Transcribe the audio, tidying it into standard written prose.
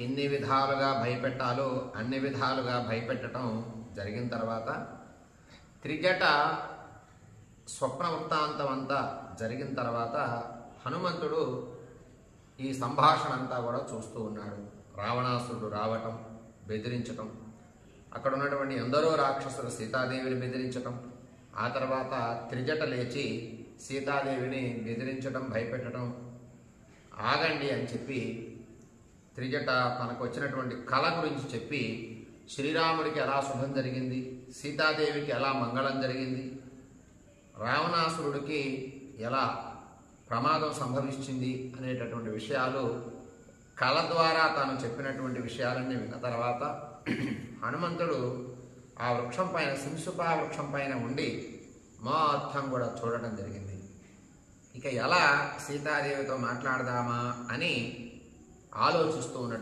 ఎన్ని విధాలుగా భయపెట్టాలో అన్ని విధాలుగా భయపెట్టడం జరిగిన తర్వాత త్రిజట స్వప్న వృత్తాంతం అంతా జరిగిన తర్వాత హనుమంతుడు ఈ సంభాషణ అంతా కూడా చూస్తూ ఉన్నాడు. రావణాసురుడు రావటం, బెదిరించటం, అక్కడ ఉన్నటువంటి ఎందరో రాక్షసులు సీతాదేవిని బెదిరించటం, ఆ తర్వాత త్రిజట లేచి సీతాదేవిని బెదిరించటం, భయపెట్టడం, ఆగండి అని చెప్పి త్రిజట తనకు వచ్చినటువంటి కళ గురించి చెప్పి శ్రీరాముడికి ఎలా శుభం జరిగింది, సీతాదేవికి ఎలా మంగళం జరిగింది, రావణాసురుడికి ఎలా ప్రమాదం సంభవించింది అనేటటువంటి విషయాలు కళ ద్వారా తాను చెప్పినటువంటి విషయాలన్నీ విన్న తర్వాత హనుమంతుడు ఆ వృక్షం పైన, శింశుపా వృక్షం పైన ఉండి మొత్తం కూడా చూడటం జరిగింది. ఇక ఎలా సీతాదేవితో మాట్లాడదామా అని ఆలోచిస్తూ ఉన్నట్టు